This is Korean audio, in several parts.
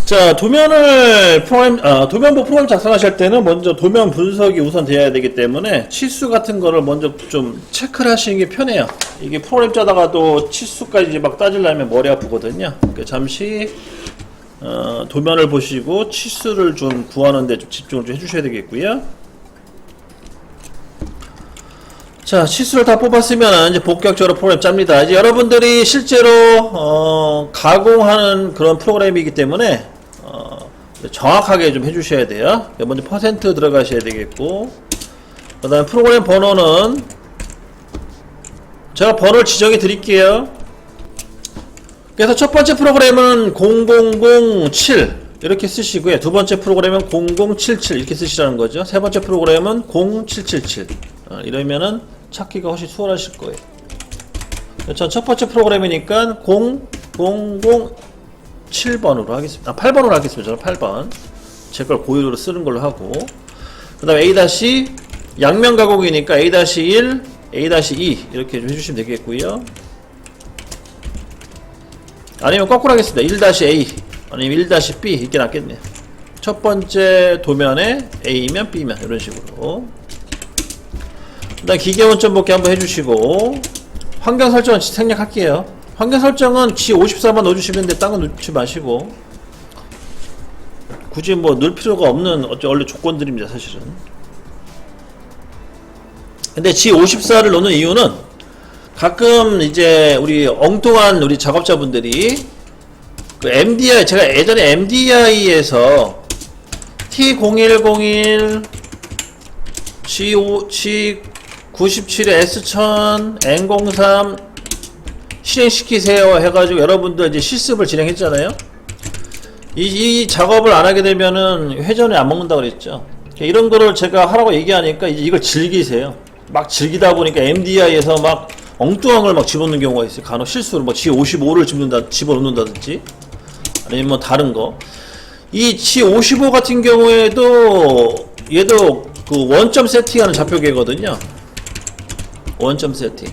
자, 도면부 프로그램 작성하실 때는 먼저 도면 분석이 우선 돼야 되기 때문에 치수 같은 거를 먼저 좀 체크를 하시는 게 편해요. 이게 프로그램 짜다가도 치수까지 막 따지려면 머리 아프거든요. 그러니까 잠시 도면을 보시고 치수를 좀 구하는데 좀 집중을 좀 해주셔야 되겠고요. 자, 치수를 다 뽑았으면 이제 본격적으로 프로그램 짭니다. 이제 여러분들이 실제로 가공하는 그런 프로그램이기 때문에 정확하게 좀 해주셔야 돼요. 먼저 퍼센트 들어가셔야 되겠고, 그 다음에 프로그램 번호는 제가 번호를 지정해 드릴게요. 그래서 첫 번째 프로그램은 0007 이렇게 쓰시고요. 두 번째 프로그램은 0077 이렇게 쓰시라는 거죠. 세 번째 프로그램은 0777 이러면은 찾기가 훨씬 수월하실 거예요. 전 첫 번째 프로그램이니까 0007번으로 하겠습니다. 8번으로 하겠습니다. 저는 8번. 제 걸 고유로 쓰는 걸로 하고, 그 다음에 A- 양면 가공이니까 A-1, A-2 이렇게 좀 해주시면 되겠고요. 아니면 거꾸로 하겠습니다. 1-A 아니면 1-B 이게 낫겠네요. 첫 번째 도면에 A면 B면 이런 식으로. 일단 기계 원점 복귀 한번 해주시고, 환경 설정은 생략할게요. 환경 설정은 G54만 넣어주시면 돼. 딴 거 넣지 마시고, 굳이 뭐 넣을 필요가 없는 원래 조건들입니다, 사실은. 근데 G54를 넣는 이유는 가끔 이제 우리 엉뚱한 우리 작업자분들이 그 MDI, 제가 예전에 MDI에서 T0101 G97의 S1000 N03 실행시키세요 해가지고 여러분들 이제 실습을 진행했잖아요. 이 작업을 안 하게 되면은 회전을 안 먹는다 그랬죠. 이런 거를 제가 하라고 얘기하니까 이제 이걸 즐기세요. 막 즐기다 보니까 MDI에서 막 엉뚱한 걸 막 집어넣는 경우가 있어요. 간혹 실수로 뭐 G55를 집어넣는다든지 아니면 뭐 다른 거. 이 G55 같은 경우에도 얘도 그 원점 세팅하는 좌표계거든요. 원점 세팅.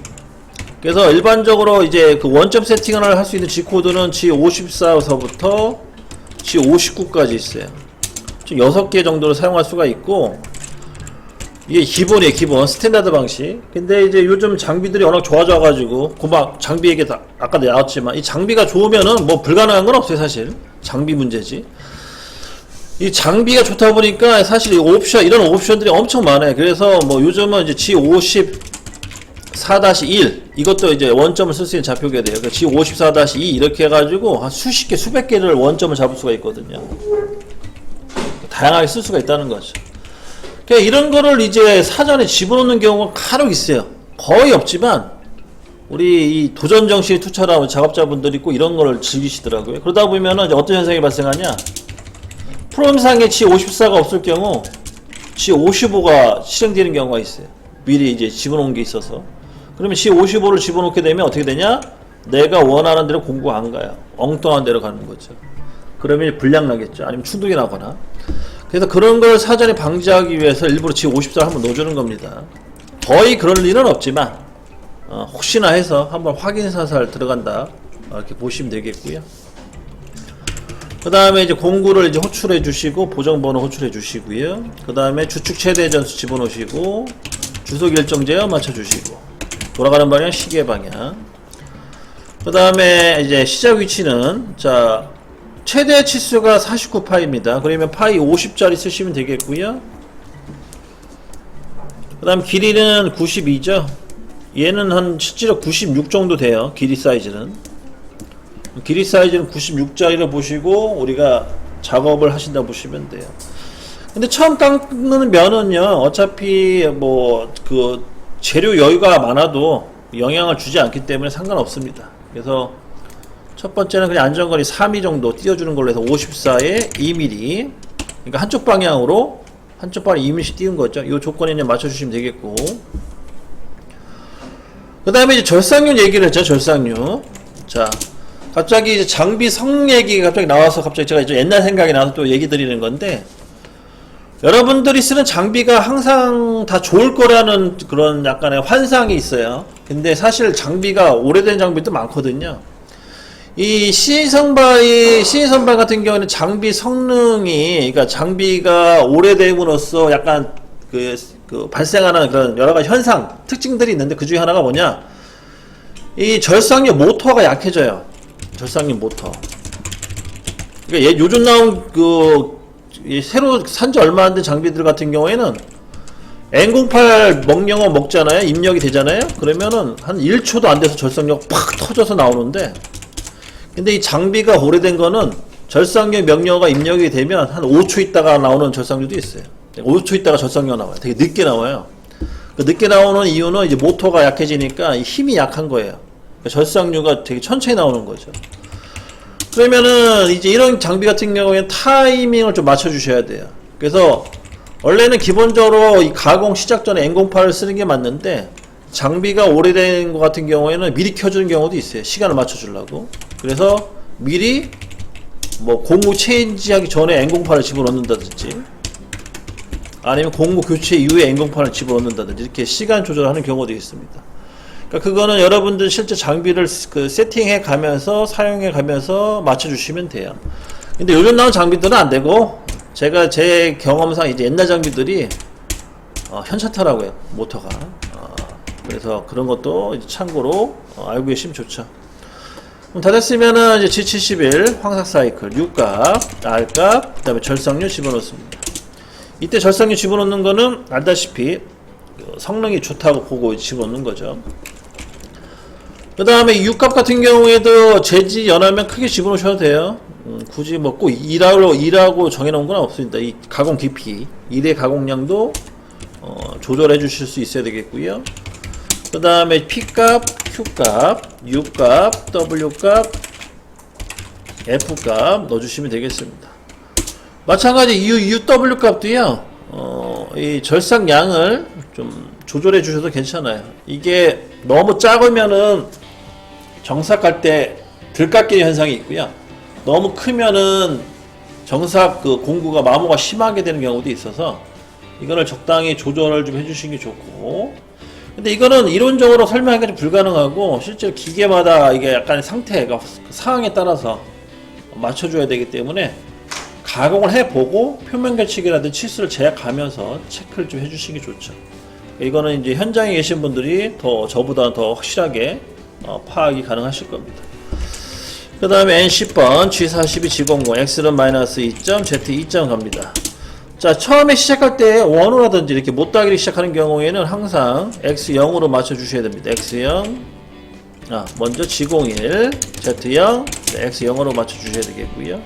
그래서 일반적으로 이제 그 원점 세팅을 할 수 있는 G코드는 G54서부터 G59까지 있어요. 좀 6개 정도를 사용할 수가 있고, 이게 기본이에요. 기본 스탠다드 방식. 근데 이제 요즘 장비들이 워낙 좋아져가지고 고막 장비 얘기 다 아까도 나왔지만 이 장비가 좋으면은 뭐 불가능한 건 없어요. 사실 장비 문제지. 이 장비가 좋다 보니까 사실 이 옵션, 이런 옵션들이 엄청 많아요. 그래서 뭐 요즘은 이제 G54-1 이것도 이제 원점을 쓸 수 있는 좌표가 돼요. 그러니까 G54-2 이렇게 해가지고 한 수십 개, 수백 개를 원점을 잡을 수가 있거든요. 다양하게 쓸 수가 있다는 거죠. 그러니까 이런 거를 이제 사전에 집어넣는 경우가 간혹 있어요. 거의 없지만 우리 이 도전 정신에 투철한 작업자분들이 꼭 이런 거를 즐기시더라고요. 그러다 보면은 이제 어떤 현상이 발생하냐? 프로그램상에 G54가 없을 경우 G55가 실행되는 경우가 있어요. 미리 이제 집어넣은 게 있어서. 그러면 G55를 집어넣게 되면 어떻게 되냐? 내가 원하는 대로 공부가 안 가요. 엉뚱한 데로 가는 거죠. 그러면 불량 나겠죠. 아니면 충돌이 나거나. 그래서 그런 걸 사전에 방지하기 위해서 일부러 G54를 한번 넣어주는 겁니다. 거의 그럴 일은 없지만 혹시나 해서 한번 확인 사살 들어간다 이렇게 보시면 되겠고요. 그 다음에 이제 공구를 이제 호출해 주시고 보정번호 호출해 주시고요. 그 다음에 주축 최대 전수 집어넣으시고 주소 결정 제어 맞춰 주시고 돌아가는 방향 시계 방향. 그 다음에 이제 시작 위치는 자 최대 치수가 49파입니다. 그러면 파이 50짜리 쓰시면 되겠고요. 그 다음 길이는 92죠. 얘는 한 실제로 96 정도 돼요. 길이 사이즈는 96짜리를 보시고 우리가 작업을 하신다 보시면 돼요. 근데 처음 깎는 면은요, 어차피 뭐 그 재료 여유가 많아도 영향을 주지 않기 때문에 상관없습니다. 그래서 첫 번째는 그냥 안전거리 3mm 정도 띄워주는 걸로 해서 54에 2mm, 그러니까 한쪽 방향으로 2mm씩 띄운 거죠. 이 조건에 맞춰주시면 되겠고, 그 다음에 이제 절삭률 얘기를 했죠. 절삭률. 자, 갑자기 이제 장비 성 얘기가 갑자기 나와서 갑자기 제가 이제 옛날 생각이 나서 또 얘기 드리는 건데, 여러분들이 쓰는 장비가 항상 다 좋을 거라는 그런 약간의 환상이 있어요. 근데 사실 장비가 오래된 장비도 많거든요. 이 시인선발 같은 경우는 장비 성능이, 그러니까 장비가 오래됨으로써 약간 그 발생하는 그런 여러 가지 현상, 특징들이 있는데 그 중에 하나가 뭐냐? 이 절삭력 모터가 약해져요. 절삭력 모터. 그러니까 요즘 나온 새로 산지 얼마 안 된 장비들 같은 경우에는 N08 먹영어 먹잖아요. 입력이 되잖아요. 그러면은 한 1초도 안 돼서 절삭력 팍 터져서 나오는데, 근데 이 장비가 오래된 거는 절삭력 명령어가 입력이 되면 한 5초 있다가 나오는 절삭력도 있어요. 5초 있다가 절삭력 나와요. 되게 늦게 나와요. 그 늦게 나오는 이유는 이제 모터가 약해지니까 힘이 약한 거예요. 절삭류가 되게 천천히 나오는 거죠. 그러면은 이제 이런 장비 같은 경우에는 타이밍을 좀 맞춰 주셔야 돼요. 그래서 원래는 기본적으로 이 가공 시작 전에 N08을 쓰는 게 맞는데, 장비가 오래된 것 같은 경우에는 미리 켜주는 경우도 있어요. 시간을 맞춰 주려고. 그래서 미리 뭐 공무 체인지하기 전에 N08을 집어넣는다든지, 아니면 공무 교체 이후에 N08을 집어넣는다든지, 이렇게 시간 조절하는 경우도 있습니다. 그러니까 그거는 여러분들 실제 장비를 세팅해 가면서 사용해 가면서 맞춰 주시면 돼요. 근데 요즘 나온 장비들은 안 되고, 제가 제 경험상 이제 옛날 장비들이 현찮더라고요, 모터가. 그래서 그런 것도 이제 참고로 알고 계시면 좋죠. 그럼 다 됐으면은 이제 G71 황삭 사이클 6값, R값, 그 다음에 절삭류 집어넣습니다. 이때 절삭류 집어넣는 거는 알다시피 성능이 좋다고 보고 집어넣는 거죠. 그 다음에 6값 같은 경우에도 재지 연하면 크게 집어넣으셔도 돼요. 굳이 뭐 꼭 2라고 정해놓은 건 없습니다. 이 가공 깊이, 1의 가공량도 조절해 주실 수 있어야 되겠고요. 그 다음에 P값, Q값, U값, W값, F값 넣어주시면 되겠습니다. 마찬가지 UW 값도요, 이 절삭량을 좀 조절해 주셔도 괜찮아요. 이게 너무 작으면은 정삭할 때 들깎이는 현상이 있고요. 너무 크면은 정삭 공구가 마모가 심하게 되는 경우도 있어서, 이거를 적당히 조절을 좀 해주시는 게 좋고, 근데 이거는 이론적으로 설명하기가 좀 불가능하고, 실제로 기계마다 이게 약간 상태가 상황에 따라서 맞춰줘야 되기 때문에 가공을 해보고 표면 결칙이라든지 치수를 제약하면서 체크를 좀 해주시는 게 좋죠. 이거는 이제 현장에 계신 분들이 저보다 더 확실하게 파악이 가능하실 겁니다. 그 다음에 N10번 G42 G00 X는 마이너스 2점 Z 2점 갑니다. 자, 처음에 시작할 때 원호라든지 이렇게 못따기를 시작하는 경우에는 항상 X0으로 맞춰 주셔야 됩니다. X0, 먼저 G01 Z0, X0으로 맞춰 주셔야 되겠고요.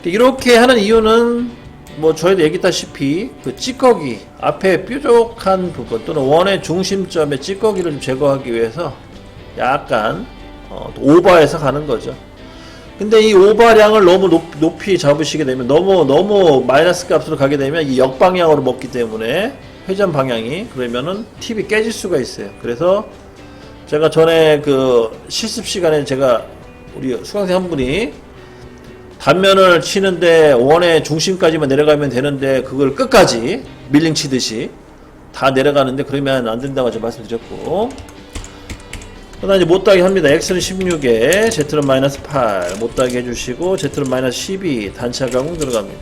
이렇게 하는 이유는 뭐 저희도 얘기했다시피 그 찌꺼기 앞에 뾰족한 부분 또는 원의 중심점의 찌꺼기를 좀 제거하기 위해서 약간 오버해서 가는 거죠. 근데 이 오버량을 너무 높이 잡으시게 되면 너무 마이너스 값으로 가게 되면 이 역방향으로 먹기 때문에 회전 방향이, 그러면은 팁이 깨질 수가 있어요. 그래서 제가 전에 그 실습 시간에 제가 우리 수강생 한 분이 단면을 치는데 원의 중심까지만 내려가면 되는데 그걸 끝까지 밀링 치듯이 다 내려가는데 그러면 안 된다고 제가 말씀드렸고, 그 다음에 못따기 합니다. X는 16에 Z는 마이너스 8 못따기 해주시고, Z는 마이너스 12 단차 가공 들어갑니다.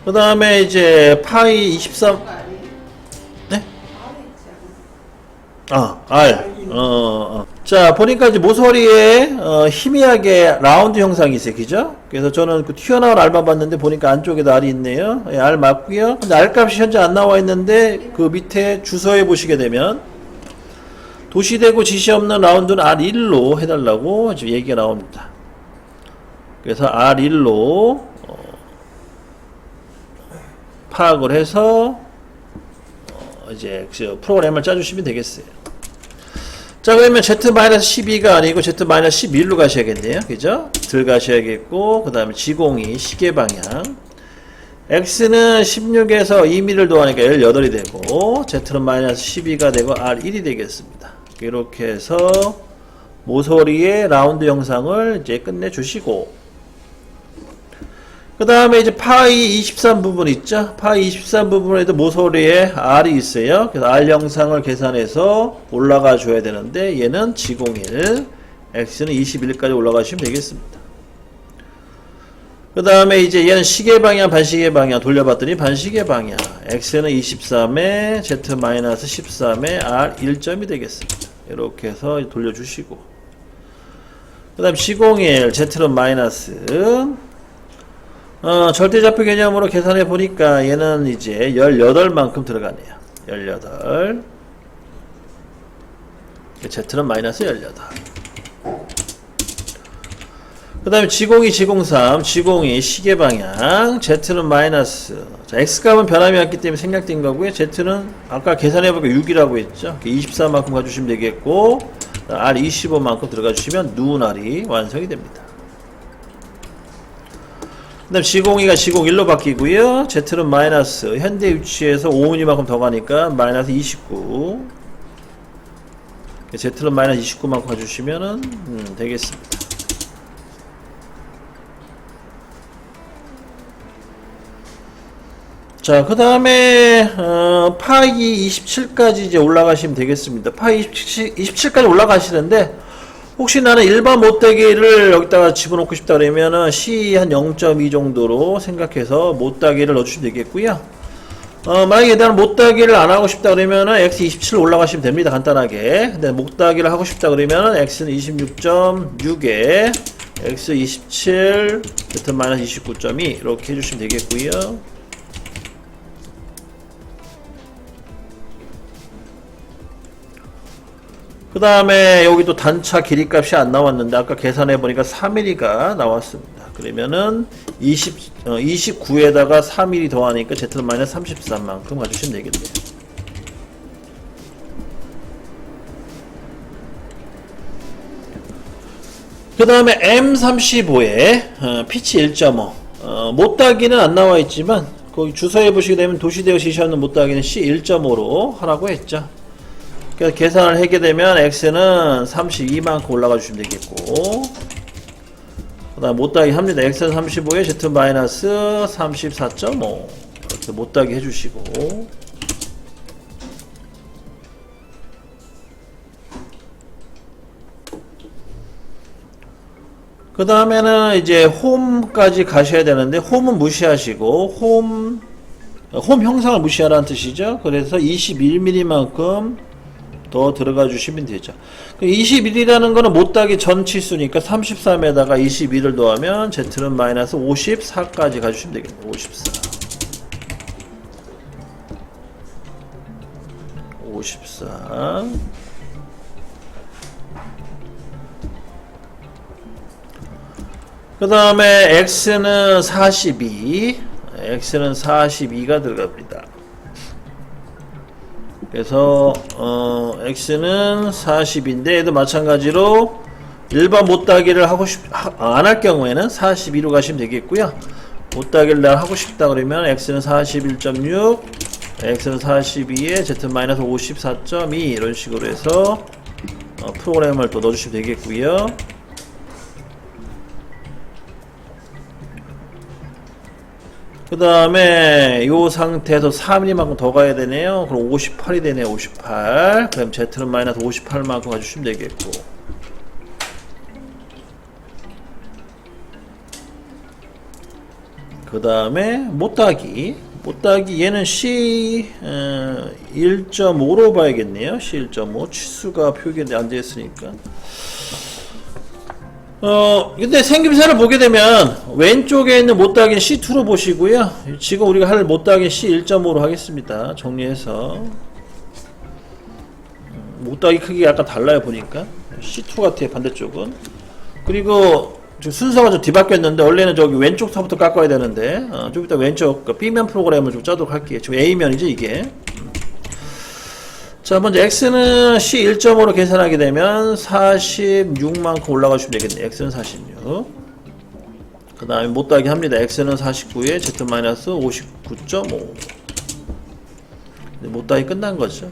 그 다음에 이제 파이 23, 네? R. 자, 보니까 이제 모서리에 희미하게 라운드 형상이 있어요. 그죠? 그래서 저는 그 튀어나온 R만 봤는데 보니까 안쪽에도 R이 있네요. 예, R 맞고요. 근데 R 값이 현재 안 나와 있는데 그 밑에 주소에 보시게 되면 도시되고 지시 없는 라운드는 R1로 해달라고 지금 얘기가 나옵니다. 그래서 R1로 파악을 해서 이제 프로그램을 짜주시면 되겠어요. 자, 그러면 Z-12가 아니고 Z-11로 가셔야겠네요. 그죠? 들어가셔야겠고, 그 다음에 G02 시계방향. X는 16에서 2mm를 더하니까 18이 되고, Z는 마이너스 12가 되고, R1이 되겠습니다. 이렇게 해서 모서리의 라운드 형상을 이제 끝내주시고, 그 다음에 이제 파이 23 부분 있죠? 파이 23 부분에도 모서리에 R이 있어요. 그래서 R 형상을 계산해서 올라가 줘야 되는데, 얘는 G01 x는 21까지 올라가시면 되겠습니다. 그 다음에 이제 얘는 시계 방향, 반시계 방향 돌려봤더니 반시계 방향. x는 23에 z-13에 r 1점이 되겠습니다. 이렇게 해서 돌려주시고. 그 다음 C01, z는 마이너스. 절대좌표 개념으로 계산해 보니까 얘는 이제 18만큼 들어가네요. 18. z는 마이너스 18. 그 다음에 G02, G03, G02 시계방향, Z는 마이너스. 자, X값은 변함이 없기 때문에 생략된 거고요. Z는 아까 계산해보니까 6이라고 했죠. 24만큼 가주시면 되겠고, R 25만큼 들어가 주시면 누날이 완성이 됩니다. 그 다음 G02가 G01로 바뀌고요. Z는 마이너스. 현재 위치에서 5은이만큼 더 가니까 마이너스 29. Z는 마이너스 29만큼 가주시면 되겠습니다. 자, 그 다음에, 파이 27까지 이제 올라가시면 되겠습니다. 파이 27까지 올라가시는데, 혹시 나는 일반 못따기를 여기다가 집어넣고 싶다 그러면은 C 한 0.2 정도로 생각해서 못따기를 넣어주시면 되겠고요. 만약에 나는 못따기를 안 하고 싶다 그러면은 X27 올라가시면 됩니다. 간단하게. 근데 못따기를 하고 싶다 그러면은 X는 26.6에 X27, Z-29.2 이렇게 해주시면 되겠고요. 그 다음에 여기 또 단차 길이값이 안 나왔는데 아까 계산해 보니까 3mm가 나왔습니다. 그러면은 29에다가 3mm 더하니까 Z는 마이너스 33만큼 가주시면 되겠네요. 그 다음에 M35에 피치 1.5 못따기는 안 나와 있지만 거기 주소해 보시게 되면 도시대역 지시하는 못따기는 C 1.5로 하라고 했죠. 그래서 계산을 하게 되면 x는 32만큼 올라가 주시면 되겠고, 그 다음 못따기 합니다. x는 35에 z 마이너스 34.5 이렇게 못따기 해주시고, 그 다음에는 이제 홈까지 가셔야 되는데 홈은 무시하시고 홈 형상을 무시하라는 뜻이죠. 그래서 21mm만큼 더 들어가 주시면 되죠. 21이라는 거는 못따기 전 치수니까 33에다가 21을 더하면 Z는 마이너스 54까지 가주시면 되겠네요. 54. 54. 그 다음에 X는 42. X는 42가 들어갑니다. 그래서 X는 40인데 얘도 마찬가지로 일반 못따기를 하고 안 할 경우에는 42로 가시면 되겠고요. 못따기를 날 하고 싶다 그러면 X는 41.6, X는 42에 Z-54.2 이런 식으로 해서 프로그램을 또 넣어주시면 되겠고요. 그 다음에 요 상태에서 3mm만큼 더 가야 되네요. 그럼 58이 되네요. 58. 그럼 Z는 마이너스 58만큼 가주시면 되겠고. 그 다음에 못따기 얘는 C 1.5로 봐야겠네요. C 1.5 치수가 표기가 안 되어 있으니까. 근데 생김새를 보게 되면 왼쪽에 있는 못따기는 C2로 보시고요. 지금 우리가 할 못따기는 C1.5로 하겠습니다. 정리해서 못따기 크기가 약간 달라요. 보니까 C2 같아요. 반대쪽은. 그리고 지금 순서가 좀 뒤바뀌었는데 원래는 저기 왼쪽서부터 깎아야 되는데 좀 이따 왼쪽 B면 프로그램을 좀 짜도록 할게요. 지금 A면이죠 이게. 자, 먼저 X는 C 1.5로 계산하게 되면 46만큼 올라가시면 되겠네요. X는 46. 그 다음에 못따기 합니다. X는 49에 Z-59.5. 못따기 끝난 거죠.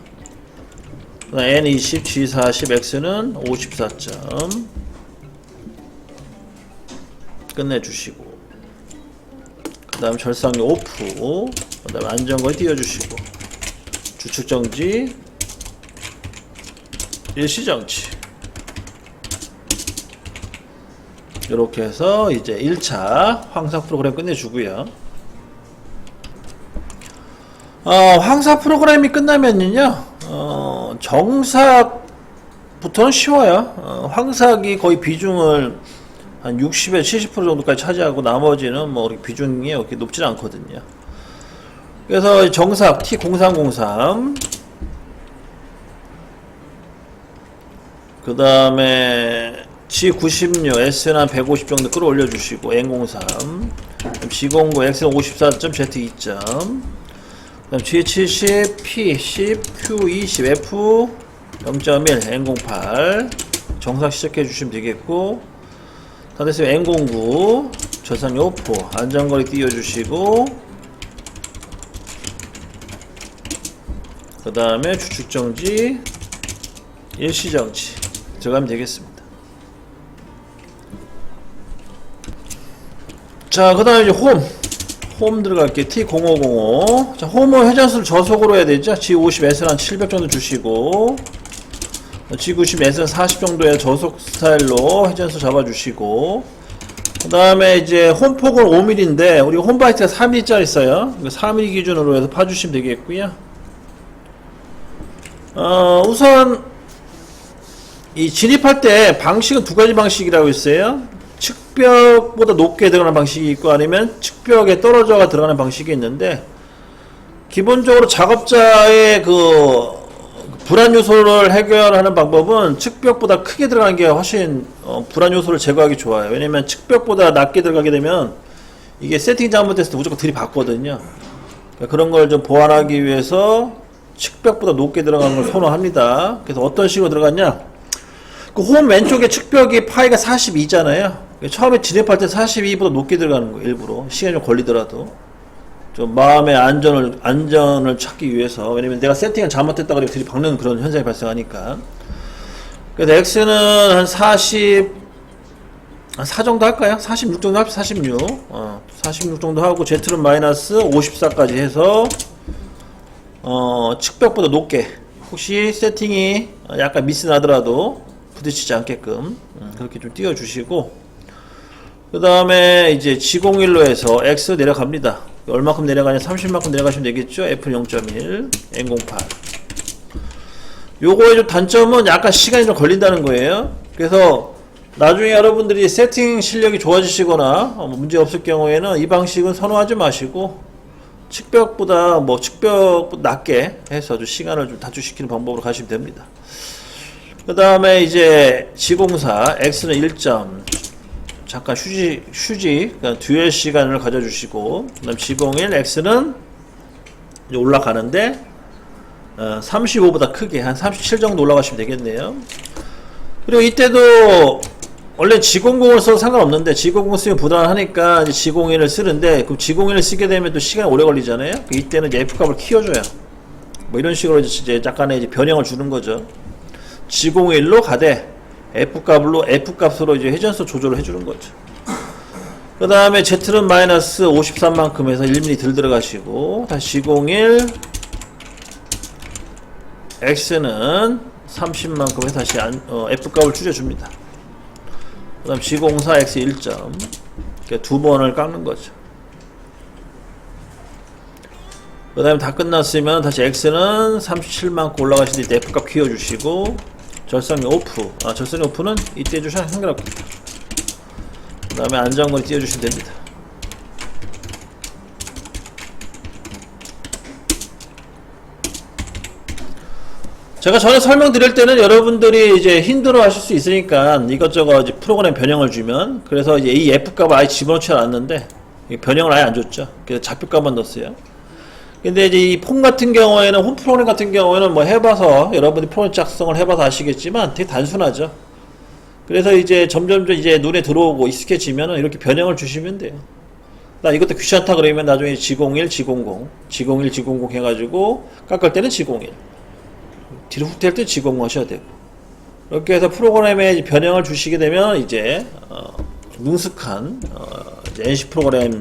그 다음 N20, G40, X는 54점. 끝내주시고. 그 다음 절상료 오프. 그 다음 안전거리 띄워주시고. 주축정지. 일시정지. 이렇게 해서 이제 1차 황사 프로그램 끝내주고요. 황사 프로그램이 끝나면요, 정삭부터는 쉬워요. 황삭이 거의 비중을 한 60에서 70% 정도까지 차지하고 나머지는 뭐 비중이 이렇게 높지 않거든요. 그래서 정삭 T0303, 그 다음에 G96, S는 한 150 정도 끌어올려 주시고, N03, G09, X는 54.Z2점, 그 다음 G70, P10, Q20, F 0.1, N08 정삭 시작해 주시면 되겠고, 다 됐으면 N09 절상 요포 안전거리 띄워주시고, 그 다음에 주축정지, 일시정지 들어가면 되겠습니다. 자, 그 다음에 이제 홈 들어갈게요. T0505. 자, 홈은 회전수를 저속으로 해야 되죠. G50S는 한 700 정도 주시고, G90S는 40 정도의 저속 스타일로 회전수 잡아주시고, 그 다음에 이제 홈폭은 5mm인데, 우리 홈바이트가 3mm짜리 있어요. 3mm 기준으로 해서 파주시면 되겠고요. 우선, 이 진입할 때 방식은 두 가지 방식이라고 있어요. 측벽보다 높게 들어가는 방식이 있고, 아니면 측벽에 떨어져가 들어가는 방식이 있는데, 기본적으로 작업자의 불안 요소를 해결하는 방법은 측벽보다 크게 들어가는 게 훨씬 불안 요소를 제거하기 좋아요. 왜냐면 측벽보다 낮게 들어가게 되면 이게 세팅 잘못됐을 때 무조건 들이받거든요. 그러니까 그런 걸 좀 보완하기 위해서 측벽보다 높게 들어가는 걸 선호합니다. 그래서 어떤 식으로 들어갔냐? 그 홈 왼쪽에 측벽이 파이가 42잖아요. 처음에 진입할 때 42보다 높게 들어가는 거예요. 일부러 시간이 좀 걸리더라도 좀 마음의 안전을 찾기 위해서. 왜냐면 내가 세팅을 잘못했다 그러면 들이박는 그런 현상이 발생하니까. 그래서 X는 한 4 정도 할까요? 46 정도 합시다. 46 정도 하고, Z는 마이너스 54까지 해서 측벽보다 높게, 혹시 세팅이 약간 미스 나더라도 부딪히지 않게끔 그렇게 좀 띄워주시고, 그 다음에 이제 G01로 해서 X 내려갑니다. 얼마큼 내려가냐? 30만큼 내려가시면 되겠죠? F 0.1, N08. 요거의 좀 단점은 약간 시간이 좀 걸린다는 거예요. 그래서 나중에 여러분들이 세팅 실력이 좋아지시거나 문제 없을 경우에는 이 방식은 선호하지 마시고, 측벽보다 낮게 해서 좀 시간을 좀 단축시키는 방법으로 가시면 됩니다. 그 다음에 이제 G04, X는 1점. 잠깐 휴지, 그러니까 듀얼 시간을 가져주시고, 그 다음 G01, X는 이제 올라가는데, 35보다 크게, 한 37 정도 올라가시면 되겠네요. 그리고 이때도, 원래 G00을 써도 상관없는데, G00 쓰면 부담하니까 이제 G01을 쓰는데, 그럼 G01을 쓰게 되면 또 시간이 오래 걸리잖아요? 이때는 이제 F값을 키워줘요. 뭐 이런 식으로 이제 약간의 이제 변형을 주는 거죠. G01로 가되, F값으로 이제 회전수 조절을 해주는 거죠. 그 다음에 Z는 마이너스 53만큼 해서 1mm 들 들어가시고, 다시 G01, X는 30만큼 해서 다시 F값을 줄여줍니다. 그 다음 G04, X 1점. 두 번을 깎는 거죠. 그 다음에 다 끝났으면 다시 X는 37만큼 올라가실 때 F값 키워주시고, 절상리 오프. 절상리 오프는 이때 해주셔야 상관없습니다. 그 다음에 안전거리 띄워주시면 됩니다. 제가 전에 설명드릴 때는 여러분들이 이제 힘들어 하실 수 있으니까 이것저것 이제 프로그램 변형을 주면, 그래서 이제 이 F값을 아예 집어넣지 않았는데, 변형을 아예 안 줬죠. 그래서 좌표값만 넣었어요. 근데 이제 이 폼 같은 경우에는, 홈 프로그램 같은 경우에는 뭐 해봐서, 여러분이 프로그램 작성을 해봐서 아시겠지만 되게 단순하죠. 그래서 이제 점점 이제 눈에 들어오고 익숙해지면은 이렇게 변형을 주시면 돼요. 나 이것도 귀찮다 그러면 나중에 G01, G00, G01, G00 해가지고 깎을 때는 G01, 뒤로 훅 될 때 G00 하셔야 되고, 이렇게 해서 프로그램에 변형을 주시게 되면 이제 능숙한 이제 NC 프로그램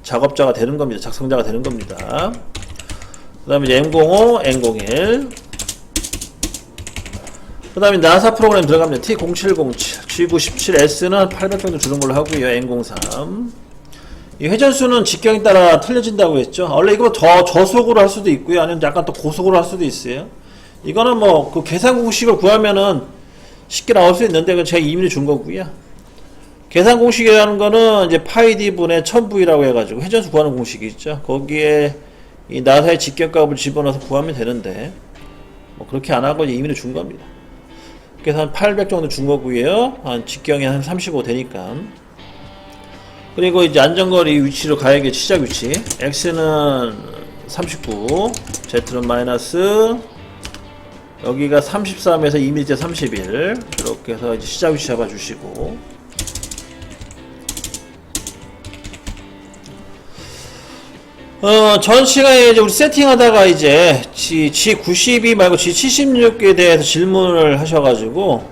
작업자가 되는 겁니다. 작성자가 되는 겁니다. 그 다음에 이제 M05, N01. 그 다음에 나사 프로그램 들어갑니다. T0707. G97S는 800 정도 주는 걸로 하고요. N03. 이 회전수는 직경에 따라 틀려진다고 했죠. 원래 이거 더 저속으로 할 수도 있고요. 아니면 약간 더 고속으로 할 수도 있어요. 이거는 뭐 그 계산 공식을 구하면은 쉽게 나올 수 있는데 그건 제가 이미 준 거고요. 계산 공식이라는 거는 이제 파이 D 분의 1000V라고 해가지고 회전수 구하는 공식이 있죠. 거기에 이 나사의 직경값을 집어넣어서 구하면 되는데 뭐 그렇게 안 하고 이미 준 겁니다. 그래서 한 800 정도 준 거고요. 한 직경이 한 35 되니까. 그리고 이제 안전거리 위치로 가야겠 시작 위치. X는 39, Z는 마이너스, 여기가 33에서 2mm 31. 이렇게 해서 이제 시작 위치 잡아주시고. 전 시간에 이제 우리 세팅하다가 이제 G92 말고 G76에 대해서 질문을 하셔가지고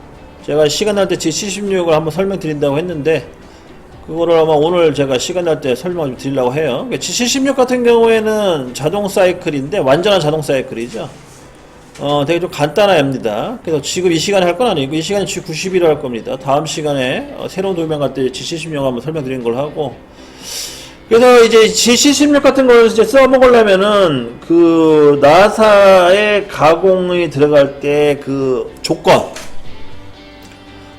제가 시간 날 때 G76을 한번 설명드린다고 했는데 그거를 아마 오늘 제가 시간 날 때 설명을 좀 드리려고 해요. G76 같은 경우에는 자동 사이클인데 완전한 자동 사이클이죠. 되게 좀 간단한 앱니다. 그래서 지금 이 시간에 할 건 아니고 이 시간에 G91을 할 겁니다. 다음 시간에 새로운 도면 갈 때 G76 한번 설명드리는 걸 하고 그래서 이제 G76 같은 걸 이제 써먹으려면은 그 나사의 가공이 들어갈 때 그 조건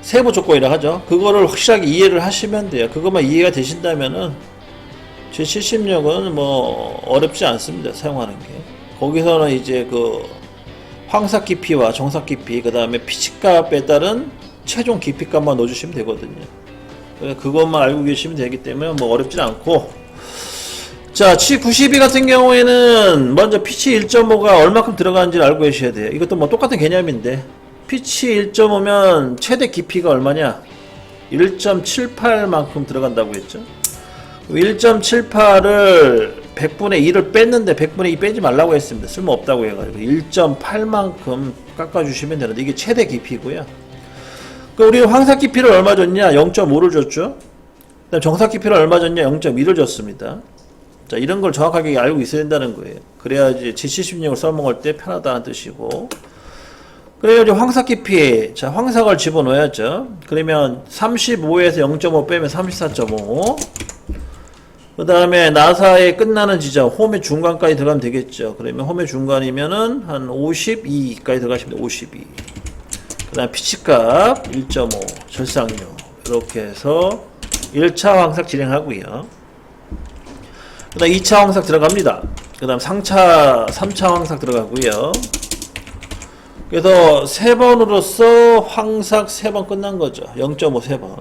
세부 조건이라 하죠. 그거를 확실하게 이해를 하시면 돼요. 그것만 이해가 되신다면은 G76은 뭐 어렵지 않습니다. 사용하는 게. 거기서는 이제 그 황삭 깊이와 정삭 깊이 그 다음에 피치값에 따른 최종 깊이값만 넣어주시면 되거든요. 그것만 알고 계시면 되기 때문에 뭐 어렵진 않고 자 G92 같은 경우에는 먼저 피치 1.5가 얼마큼 들어가는지를 알고 계셔야 돼요. 이것도 뭐 똑같은 개념인데 피치 1.5면 최대 깊이가 얼마냐 1.78만큼 들어간다고 했죠. 1.78을 100분의 2를 뺐는데 100분의 2 빼지 말라고 했습니다. 쓸모없다고 해가지고 1.8만큼 깎아주시면 되는데 이게 최대 깊이고요. 우리 황삭 깊이를 얼마 줬냐? 0.5를 줬죠. 그다음 정삭 깊이를 얼마 줬냐? 0.2를 줬습니다. 자, 이런 걸 정확하게 알고 있어야 된다는 거예요. 그래야지 G76을 써먹을 때 편하다는 뜻이고. 그래야지 황삭 깊이, 자, 황삭을 집어넣어야죠. 그러면 35에서 0.5 빼면 34.5. 그 다음에 나사의 끝나는 지점, 홈의 중간까지 들어가면 되겠죠. 그러면 홈의 중간이면은 한 52까지 들어가시면 52. 그 다음 피치값 1.5 절상료 이렇게 해서 1차 황삭 진행하고요. 그 다음 2차 황삭 들어갑니다. 그 다음 3차 황삭 들어가고요. 그래서 3번으로서 황삭 3번 끝난 거죠. 0.5 3번.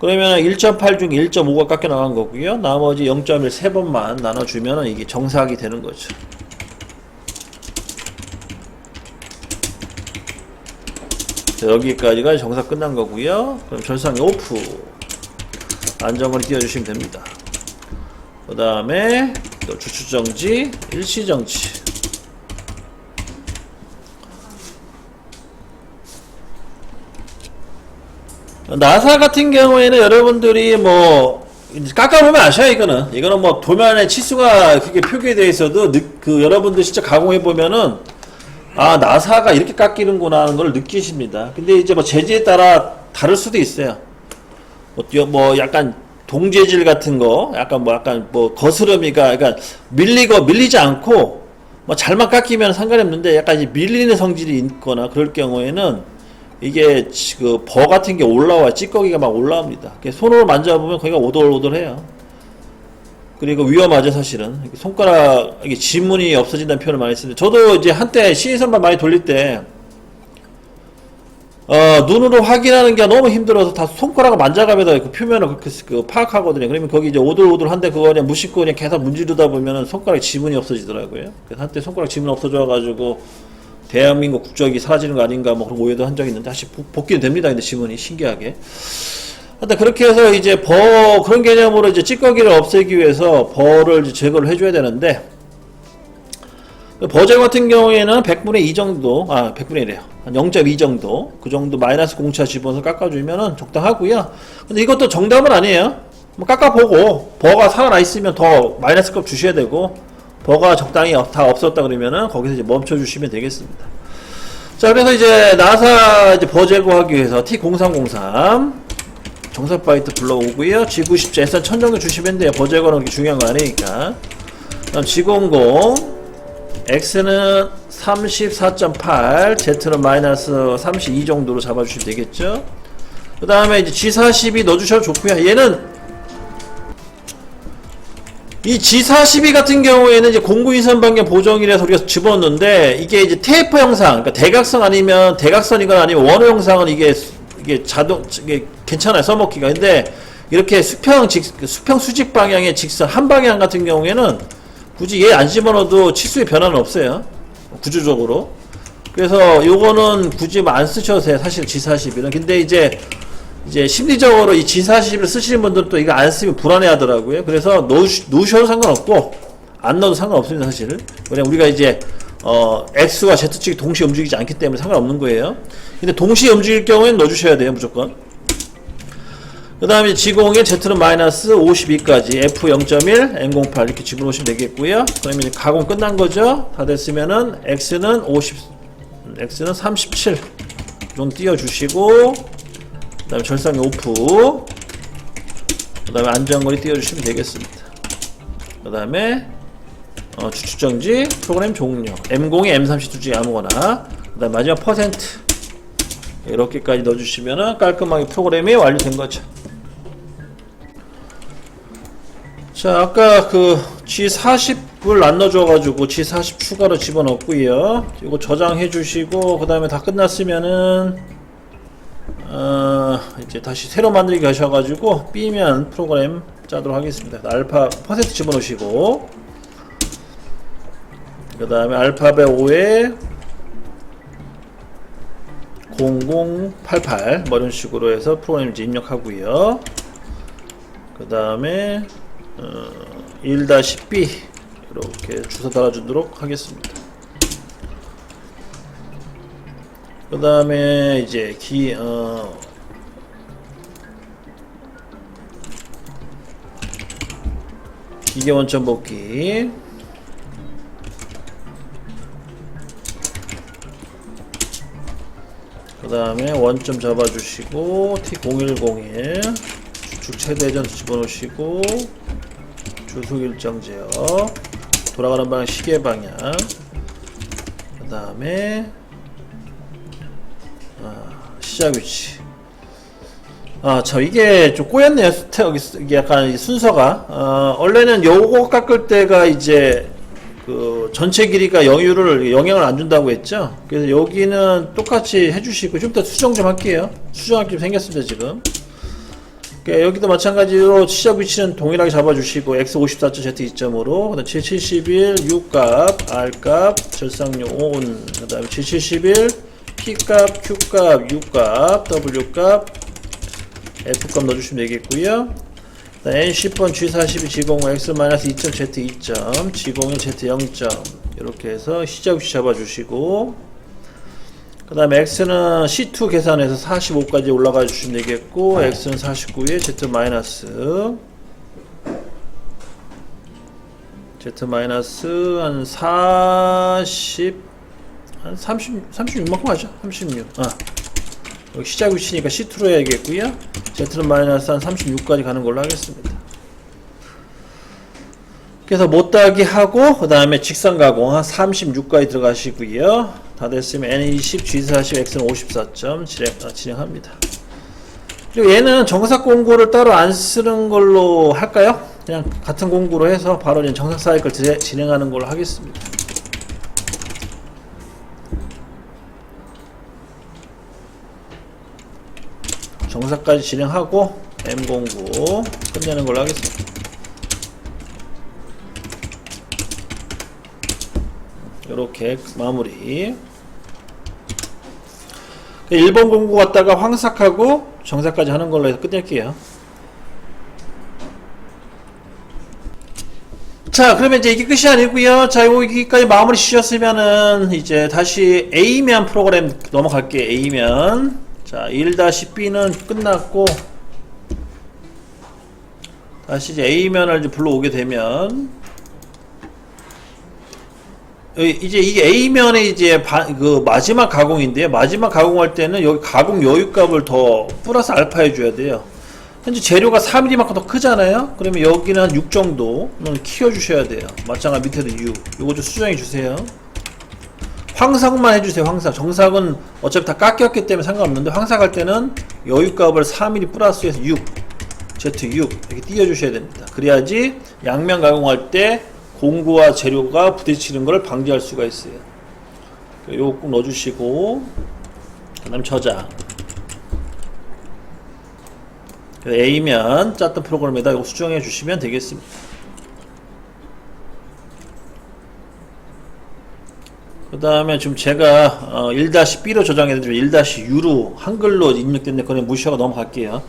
그러면 1.8 중에 1.5가 깎여 나간 거고요. 나머지 0.1 3번만 나눠주면 이게 정삭이 되는 거죠. 여기까지가 정삭 끝난 거고요. 그럼 절상이 오프. 안정거리 띄워주시면 됩니다. 그 다음에 주추정지, 일시정지. 나사 같은 경우에는 여러분들이 뭐 깎아보면 아셔요. 이거는 뭐 도면에 치수가 그게 표기되어 있어도 그 여러분들 진짜 가공해 보면은 아 나사가 이렇게 깎이는구나 하는 걸 느끼십니다. 근데 이제 뭐 재질에 따라 다를 수도 있어요. 뭐 약간 동재질 같은 거 약간 뭐 거스름이가 그러니까 밀리지 않고 뭐 잘만 깎이면 상관이 없는데 약간 이제 밀리는 성질이 있거나 그럴 경우에는 이게 그 버 같은 게 올라와 찌꺼기가 막 올라옵니다. 손으로 만져보면 거기가 오돌오돌해요. 그리고 위험하죠 사실은. 손가락 이게 지문이 없어진다는 표현을 많이 쓰는데 저도 이제 한때 CA선반 많이 돌릴 때 눈으로 확인하는 게 너무 힘들어서 다 손가락을 만져가면서 그 표면을 그 파악하거든요. 그러면 거기 이제 오돌오돌한데 그거 그냥 무심코 그냥 계속 문지르다 보면은 손가락 지문이 없어지더라고요. 그래서 한때 손가락 지문 없어져가지고 대한민국 국적이 사라지는 거 아닌가 뭐 그런 오해도 한 적이 있는데 다시 복귀는 됩니다. 근데 지문이 신기하게. 하여튼 그렇게 해서 이제 그런 개념으로 이제 찌꺼기를 없애기 위해서 벌을 이제 제거를 해줘야 되는데 버제 같은 경우에는 100분의 2 정도, 100분의 1이에요. 한 0.2 정도, 그 정도 마이너스 공차 집어서 깎아주면은 적당하고요. 근데 이것도 정답은 아니에요. 뭐 깎아보고, 버가 살아나 있으면 더 마이너스 값 주셔야 되고, 버가 적당히 다 없었다 그러면은 거기서 이제 멈춰주시면 되겠습니다. 자, 그래서 이제 나사 이제 버제거하기 위해서 T0303 정사 바이트 불러오고요. G90 S 한 1000 정도 주시면 돼요. 버제거는 그렇게 중요한 거 아니니까. 그다음 G00 X는 34.8, Z는 마이너스 32 정도로 잡아주시면 되겠죠. 그 다음에 이제 G42 넣어주셔도 좋고요. 얘는 이 G42 같은 경우에는 이제 공구 인선 방향 보정이라서 우리가 집어넣는데 이게 이제 테이프 형상, 그러니까 대각선 아니면 대각선이거나 아니면 원호 형상은 이게 이게 괜찮아요, 써먹기가. 근데 이렇게 수평 수직 방향의 직선 한 방향 같은 경우에는 굳이 얘 안 집어넣어도 치수의 변화는 없어요, 구조적으로. 그래서 요거는 굳이 안 쓰셔도 돼요, 사실 G41은. 근데 이제 심리적으로 이 G41을 쓰시는 분들은 또 이거 안 쓰면 불안해 하더라고요. 그래서 넣으셔도 상관없고 안 넣어도 상관없습니다, 사실. 왜냐면 우리가 이제 X와 Z 측이 동시에 움직이지 않기 때문에 상관없는 거예요. 근데 동시에 움직일 경우에는 넣어주셔야 돼요, 무조건. 그 다음에 G01 Z는 마이너스 52까지 F0.1 M08 이렇게 집어넣으시면 되겠고요. 그러면 이제 가공 끝난 거죠. 다 됐으면은 X는 37 정도 띄워주시고, 그 다음에 절상이 오프, 그 다음에 안전거리 띄워주시면 되겠습니다. 그 다음에 추측정지, 프로그램 종료, M02, M32 중에 아무거나, 그 다음에 마지막 퍼센트 이렇게까지 넣어주시면 깔끔하게 프로그램이 완료된 거죠. 자, 아까 그 G40을 안 넣어줘가지고 G40 추가로 집어넣고요. 이거 저장해 주시고, 그 다음에 다 끝났으면은 이제 다시 새로 만들기 하셔가지고 B면 프로그램 짜도록 하겠습니다. 알파 퍼센트 집어넣으시고, 그 다음에 알파벳 5에 0088 뭐 이런 식으로 해서 프로그램 이제 입력하고요. 그 다음에 1-B 이렇게 주소 달아주도록 하겠습니다. 그 다음에 이제 기계 원점 복귀, 그 다음에 원점 잡아주시고 T0101 주축 최대전 집어넣으시고, 주속 일정 제어, 돌아가는 방향 시계 방향, 그 다음에 시작 위치. 참 이게 좀 꼬였네요. 이게 약간 순서가 원래는 요거 깎을 때가 이제 그 전체 길이가 영향을 안 준다고 했죠. 그래서 여기는 똑같이 해주시고, 좀 더 수정 좀 할게요. 수정할 게 좀 생겼습니다, 지금. 그러니까 여기도 마찬가지로 시작 위치는 동일하게 잡아주시고, X54.Z 2점으로, 그 다음 G71 U값, R값, 절상료 ON, 그 다음에 G71 P값, Q값, U값, W값, F값 넣어주시면 되겠고요. N10번 G42 G05 X-2.Z 2점, G01 Z 0점 이렇게 해서 시작 위치 잡아주시고, 그 다음에 X는 C2 계산해서 45까지 올라가 주시면 되겠고, X는 49에 Z 마이너스 한 40, 한 36만큼 하죠. 36. 여기 시작 위치니까 C2로 해야겠고요. Z는 마이너스 한 36까지 가는 걸로 하겠습니다. 그래서 못따기 하고, 그 다음에 직선 가공 한 36까지 들어가시고요. 다 됐으면 N20, G40, X는 54점 진행합니다. 그리고 얘는 정삭 공구를 따로 안 쓰는 걸로 할까요? 그냥 같은 공구로 해서 바로 이제 정삭 사이클 진행하는 걸로 하겠습니다. 정삭까지 진행하고 M09 끝내는 걸로 하겠습니다. 이렇게 마무리. 1번 공구 갔다가 황삭하고 정삭까지 하는 걸로 해서 끝낼게요. 자, 그러면 이제 이게 끝이 아니고요. 자, 여기까지 마무리 지셨으면은 이제 다시 A면 프로그램 넘어갈게요. A면. 자, 1-B는 끝났고, 다시 이제 A면을 이제 불러오게 되면, 이제 이게 A면에 이제 그 마지막 가공인데요. 마지막 가공할 때는 여기 가공 여유값을 더 플러스 알파 해줘야 돼요. 현재 재료가 4mm만큼 더 크잖아요. 그러면 여기는 한 6 정도는 키워주셔야 돼요. 마찬가지 밑에도 6. 요거 좀 수정해 주세요. 황삭만 해주세요. 황삭. 정삭은 어차피 다 깎였기 때문에 상관없는데 황삭 할 때는 여유값을 4mm 플러스해서 6 Z6 이렇게 띄워주셔야 됩니다. 그래야지 양면 가공할 때 공구와 재료가 부딪히는 걸 방지할 수가 있어요. 요거 꼭 넣어주시고, 그 다음 저장. A면 짰던 프로그램에다 이거 수정해 주시면 되겠습니다. 그 다음에 지금 제가 1-B로 저장해드리면 1-U로 한글로 입력됐는데 그냥 무시하고 넘어갈게요.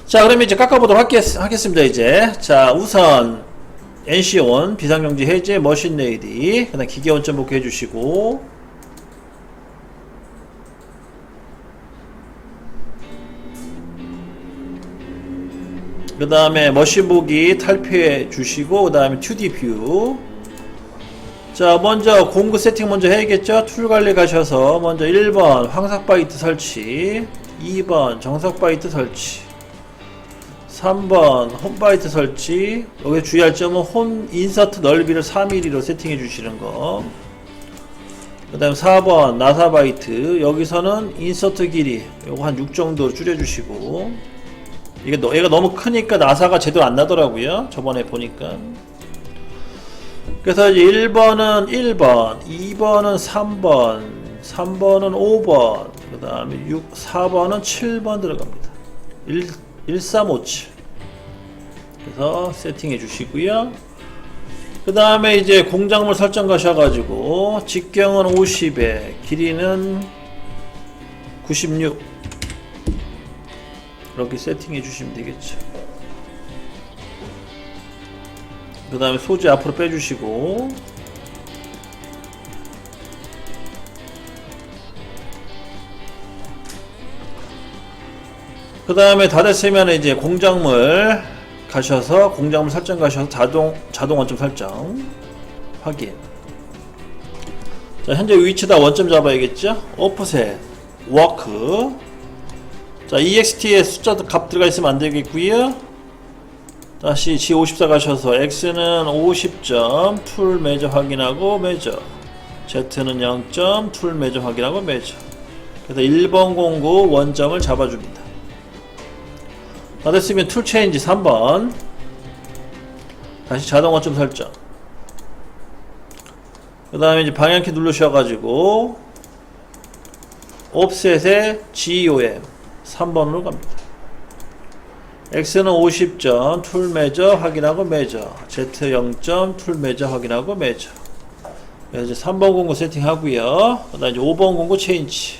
자, 그러면 이제 깎아보도록 하겠습니다. 이제 자, 우선 NC온 비상경지 해제 머신 레이디, 그 다음 기계 원점 복귀 해주시고, 그 다음에 머신 보기 탈피해 주시고, 그 다음에 2D 뷰. 자, 먼저 공구 세팅 먼저 해야겠죠. 툴 관리 가셔서 먼저 1번 황삭 바이트 설치, 2번 정삭 바이트 설치, 3번 홈 바이트 설치. 여기 주의할 점은 홈 인서트 넓이를 4mm로 세팅해 주시는 거. 그 다음 4번 나사 바이트, 여기서는 인서트 길이 요거 한 6 정도 줄여 주시고, 이게 얘가 너무 크니까 나사가 제대로 안 나더라고요, 저번에 보니까. 그래서 이제 1번은 1번, 2번은 3번, 3번은 5번, 그 다음에 4번은 7번 들어갑니다. 1357. 그래서 세팅해 주시고요. 그 다음에 이제 공작물 설정 가셔가지고, 직경은 50에, 길이는 96. 이렇게 세팅해 주시면 되겠죠. 그 다음에 소재 앞으로 빼주시고, 그 다음에 다 됐으면 이제 공작물 가셔서 공작물 설정 가셔서 자동 원점 설정 확인. 자, 현재 위치다 원점 잡아야겠죠. 오프셋 워크. 자, EXT에 숫자 값 들어가 있으면 안 되겠고요. 다시 G54 가셔서 X는 50점 툴 매저 확인하고 매저, Z는 0점 툴 매저 확인하고 매저. 그래서 1번 공구 원점을 잡아줍니다. 다 됐으면 툴 체인지 3번 다시 자동 원점 설정. 그 다음에 이제 방향키 누르셔가지고 옵셋에 GOM 3번으로 갑니다. X는 50점 툴 매저 확인하고 매저, Z 0점 툴 매저 확인하고 매저. 그래서 이제 3번 공구 세팅하고요. 그 다음에 이제 5번 공구 체인지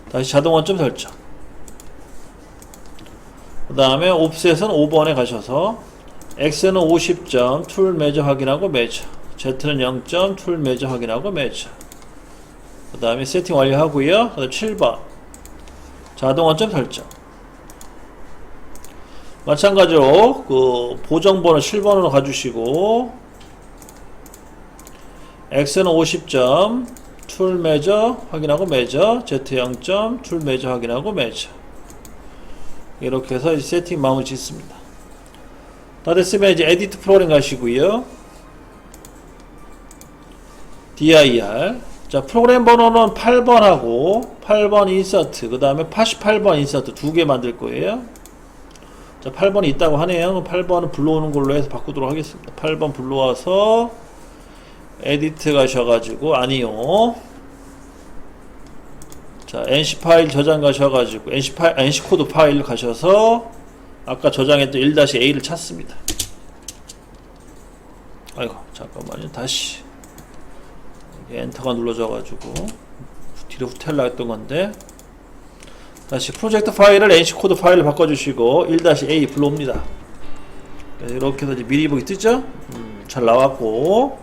다시 자동 원점 설정. 그 다음에 옵셋은 5번에 가셔서 X는 50점 툴 매저 확인하고 매저, Z는 0점 툴 매저 확인하고 매저. 그 다음에 세팅 완료하고요. 그 다음에 7번 자동 원점 설정. 마찬가지로 그 보정번호 7번으로 가주시고, X는 50점 툴 매저 확인하고 매저, Z 0점 툴 매저 확인하고 매저. 이렇게 해서 이제 세팅 마무리 짓습니다. 다 됐으면 이제 에디트 프로그램 가시고요. dir. 자, 프로그램 번호는 8번하고 8번 인서트, 그 다음에 88번 인서트 두 개 만들 거예요. 자, 8번이 있다고 하네요. 8번은 불러오는 걸로 해서 바꾸도록 하겠습니다. 8번 불러와서 에디트 가셔가지고, 아니요. 자, NC 파일 저장 가셔가지고, NC 코드 파일 가셔서, 아까 저장했던 1-A를 찾습니다. 아이고, 잠깐만요. 다시. 엔터가 눌러져가지고, 뒤로 후퇴하려고 했던 건데, 다시 프로젝트 파일을 NC 코드 파일로 바꿔주시고, 1-A 불러옵니다. 이렇게 해서 이제 미리 보기 뜨죠? 잘 나왔고,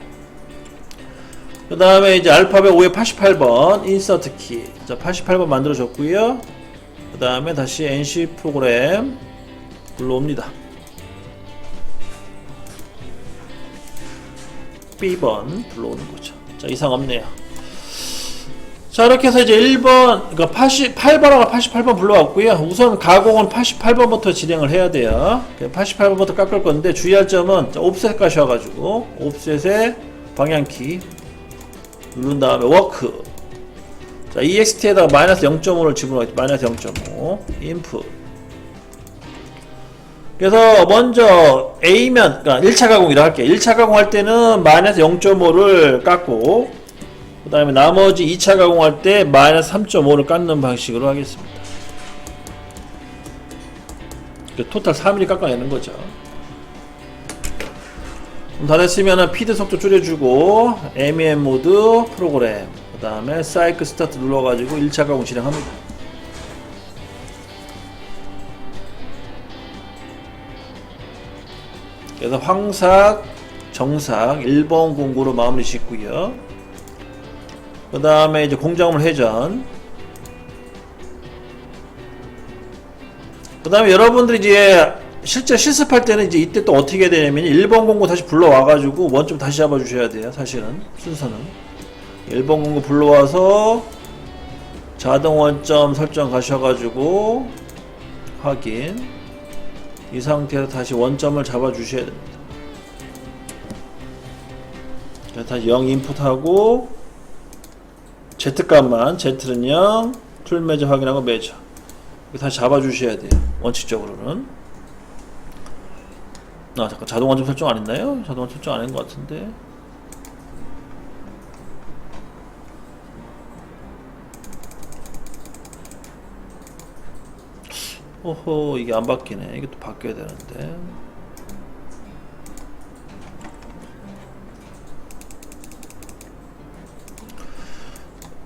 그 다음에 이제 알파벳 5에 88번 인서트 키. 자, 88번 만들어졌고요. 그 다음에 다시 NC 프로그램 불러옵니다. B번 불러오는 거죠. 자, 이상 없네요. 자, 이렇게 해서 이제 1번, 그러니까 88번하고 88번 불러왔고요. 우선 가공은 88번부터 진행을 해야 돼요. 88번부터 깎을 건데 주의할 점은 옵셋 가셔가지고 옵셋에 방향키 누른 다음에 워크. 자, EXT에다가 마이너스 0.5를 집어넣겠죠. 마이너스 0.5 인풋. 그래서 먼저 A면, 그러니까 1차 가공이라 할게요. 1차 가공할 때는 마이너스 0.5를 깎고, 그 다음에 나머지 2차 가공할 때 마이너스 3.5를 깎는 방식으로 하겠습니다. 토탈 3mm 깎아내는 거죠. 다 됐으면 피드 속도 줄여주고, MEM 모드 프로그램, 그 다음에 사이클 스타트 눌러가지고 1차 가공 진행합니다. 그래서 황삭, 정삭 1번 공구로 마무리 짓고요. 그 다음에 이제 공작물 회전. 그 다음에 여러분들이 이제 실제 실습할 때는 이제 이때 또 어떻게 해야 되냐면 1번 공구 다시 불러와가지고 원점 다시 잡아주셔야 돼요. 사실은 순서는 1번 공구 불러와서 자동 원점 설정 가셔가지고 확인. 이 상태에서 다시 원점을 잡아 주셔야 됩니다. 다시 0 인풋하고 Z값만 Z는 0 풀 매저 확인하고 매저 다시 잡아 주셔야 돼요. 원칙적으로는. 아 잠깐 자동 원점 설정 안 했나요? 자동 원점 설정 안 한 것 같은데. 오호, 이게 안 바뀌네. 이게 또 바뀌어야 되는데.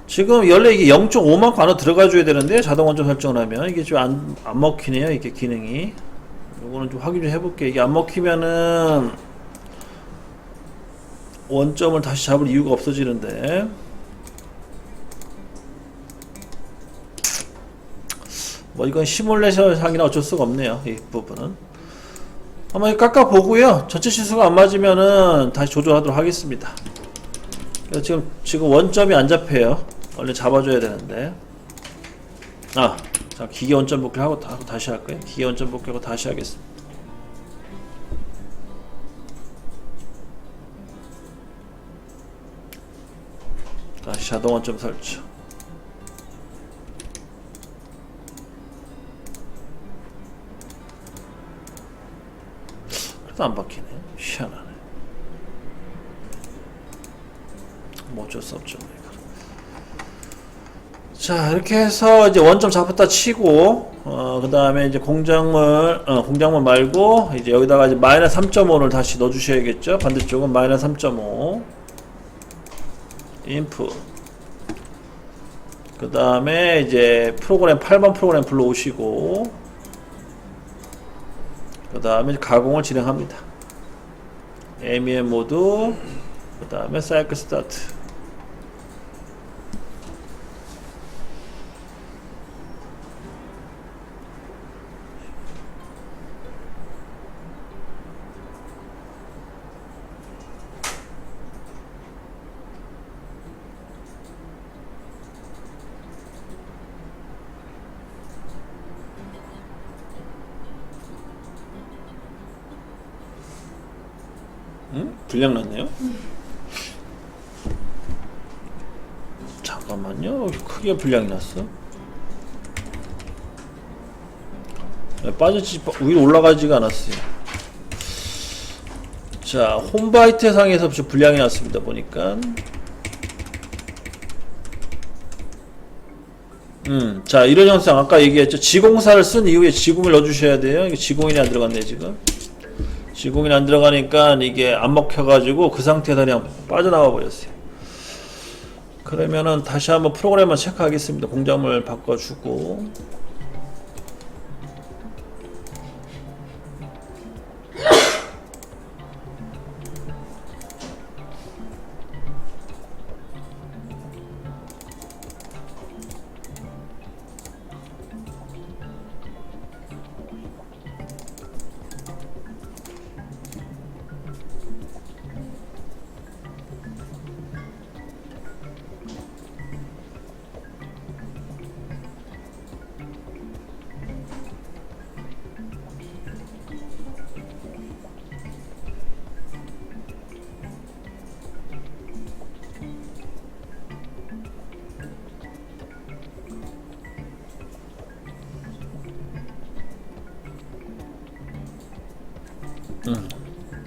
지금 원래 이게 0.5만큼 안으로 들어가줘야 되는데 자동 원점 설정을 하면 이게 좀 안 먹히네요. 이게 기능이. 요거는 좀 확인 좀 해볼게요. 이게 안 먹히면은 원점을 다시 잡을 이유가 없어지는데. 뭐 이건 시뮬레이션 상이나 어쩔 수가 없네요. 이 부분은 한번 깎아 보고요. 전체 시수가 안 맞으면은 다시 조절하도록 하겠습니다. 지금 원점이 안 잡혀요. 원래 잡아줘야 되는데. 자 기계 원점 복귀 하고 다시 할까요? 기계 원점 복귀하고 다시 하겠습니다. 다시 자동 원점 설정. 안 박히네. 희한하네. 뭐 어쩔 수 없죠. 자, 이렇게 해서 이제 원점 잡았다 치고, 그 다음에 이제 공작물 말고, 이제 여기다가 이제 마이너스 3.5를 다시 넣어 주셔야겠죠. 반대쪽은 마이너스 3.5. 인풋. 그 다음에 이제 프로그램, 8번 프로그램 불러오시고, 그 다음에 가공을 진행합니다. MEM 모드, 그 다음에 사이클 스타트. 불량 났네요? 잠깐만요. 크게 불량이 났어. 빠졌지 위로 올라가지가 않았어요. 자, 홈바이트 상에서 불량이 났습니다. 보니까. 자, 이런 현상 아까 얘기했죠. 지공사를 쓴 이후에 지공을 넣어주셔야 돼요. 이게 지공이 안 들어갔네 지금. 지공이 안 들어가니까 이게 안 먹혀가지고 그 상태에서 그냥 빠져나와 버렸어요. 그러면은 다시 한번 프로그램만 체크하겠습니다. 공작물 바꿔주고.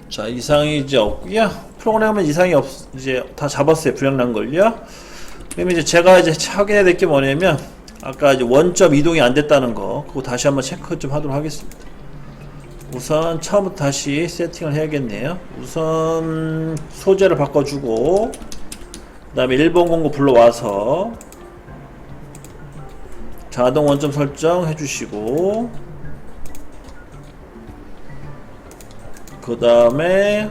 자, 이상이 이제 없고요. 프로그램은 이상이 이제 다 잡았어요. 불량 난 걸요. 그러면 이제 제가 이제 확인해야 될 게 뭐냐면, 아까 이제 원점 이동이 안 됐다는 거, 그거 다시 한번 체크 좀 하도록 하겠습니다. 우선 처음부터 다시 세팅을 해야겠네요. 우선 소재를 바꿔주고, 그 다음에 1번 공고 불러와서 자동 원점 설정 해주시고, 그 다음에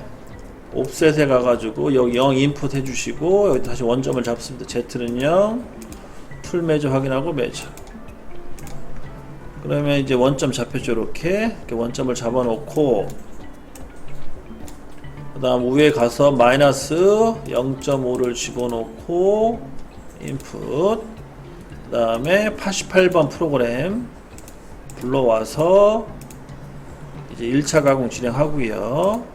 옵셋에 가가지고 여기 0 인풋 해주시고, 여기 다시 원점을 잡습니다. Z는 0, 풀 매저 확인하고 매저. 그러면 이제 원점 잡혔죠. 이렇게 원점을 잡아놓고, 그 다음 위에 가서 마이너스 0.5를 집어넣고 인풋, 그 다음에 88번 프로그램 불러와서 이제 1차 가공 진행하고요.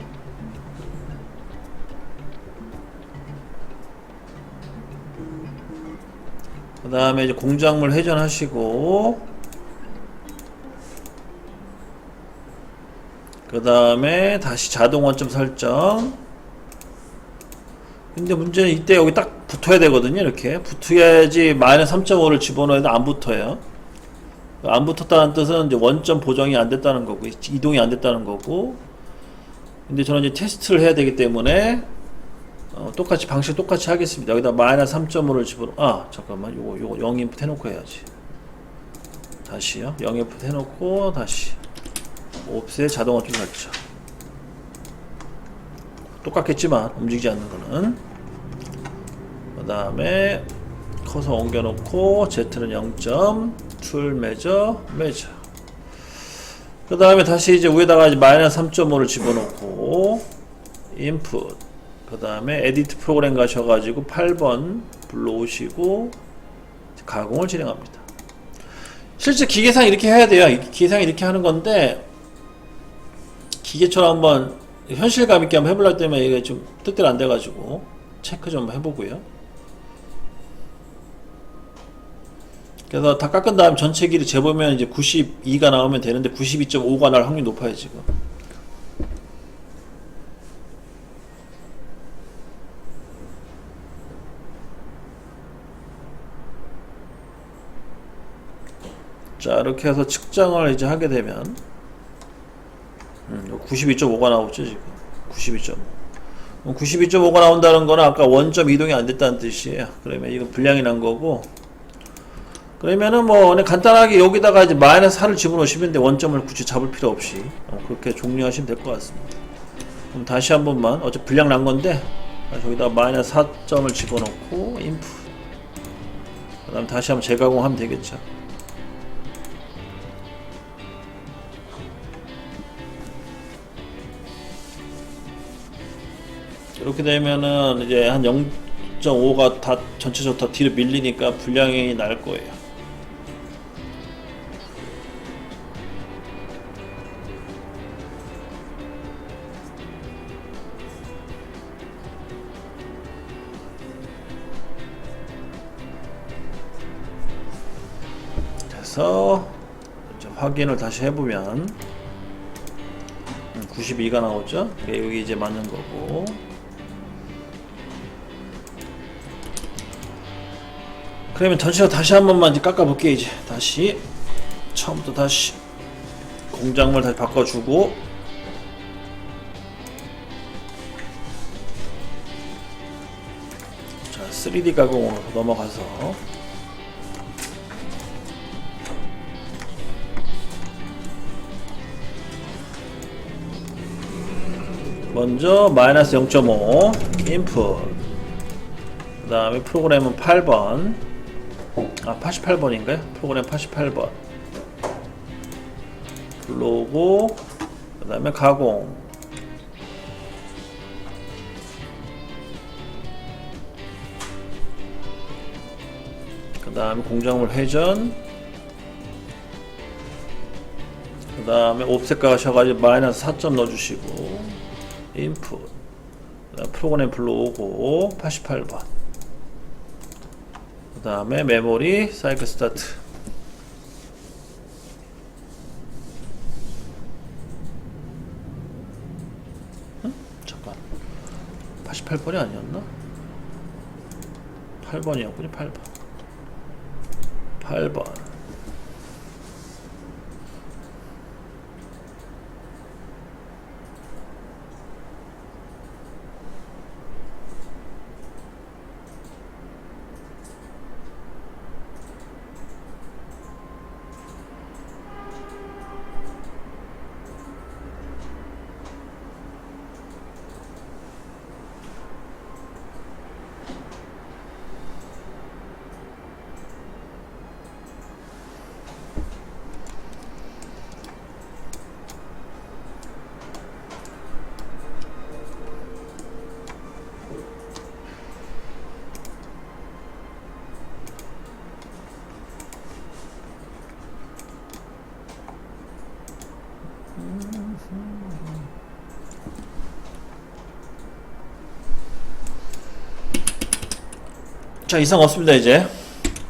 그 다음에 이제 공작물 회전하시고, 그 다음에 다시 자동 원점 설정. 근데 문제는 이때 여기 딱 붙어야 되거든요. 이렇게 붙어야지 마이너스 3.5를 집어넣어도 안 붙어요. 안 붙었다는 뜻은 이제 원점 보정이 안 됐다는 거고, 이동이 안 됐다는 거고. 근데 저는 이제 테스트를 해야 되기 때문에 똑같이 방식 똑같이 하겠습니다. 여기다 마이너스 3.5를 집어넣어. 잠깐만, 요거 0 인풋 해놓고 해야지. 다시요. 0 인풋 해놓고 다시 옵셋 자동화 좀 살짝. 똑같겠지만 움직이지 않는 거는. 그 다음에 커서 옮겨놓고 Z는 0점, 툴 매저. 그 다음에 다시 이제 위에다가 이제 마이너스 3.5를 집어넣고 인풋. 그 다음에 에디트 프로그램 가셔가지고 8번 불러오시고 가공을 진행합니다. 실제 기계상 이렇게 해야 돼요. 기계상 이렇게 하는 건데, 기계처럼 한번 현실감 있게 한번 해보려 때문에 이게 좀 뜻대로 안 돼가지고 체크 좀 해보고요. 그래서 다 깎은 다음 전체 길이 재보면 이제 92가 나오면 되는데 92.5가 나올 확률이 높아요 지금. 자, 이렇게 해서 측정을 이제 하게 되면 92.5가 나오죠 지금. 92.5. 92.5가 나온다는 거는 아까 원점 이동이 안 됐다는 뜻이에요. 그러면 이건 불량이 난 거고, 그러면은 뭐 그냥 간단하게 여기다가 이제 마이너스 4를 집어넣으시면 돼. 원점을 굳이 잡을 필요 없이 그렇게 종료하시면 될 것 같습니다. 그럼 다시 한 번만, 어차피 불량 난 건데 저기다가 마이너스 4점을 집어넣고 인풋, 그 다음 다시 한번 재가공하면 되겠죠. 이렇게 되면은 이제 한 0.5가 다 전체적으로 다 뒤로 밀리니까 불량이 날 거예요. 그래서 이제 확인을 다시 해보면 92가 나오죠. 여기 이제 맞는 거고. 그러면 전체로 다시 한 번만 이제 깎아볼게요. 이제 다시 처음부터 다시 공작물 다시 바꿔주고, 자 3D 가공으로 넘어가서 먼저 마이너스 0.5 인풋, 그 다음에 프로그램은 8번, 88번인가요? 프로그램 88번 불러오고, 그 다음에 가공, 그 다음에 공작물 회전, 그 다음에 옵셋 가셔가지고 마이너스 4점 넣어주시고 인풋, 그 다음 프로그램 불러오고 88번, 그 다음에 메모리 사이클 스타트. 48번이 아니었나? 8번이었군요. 8번. 자, 이상 없습니다, 이제.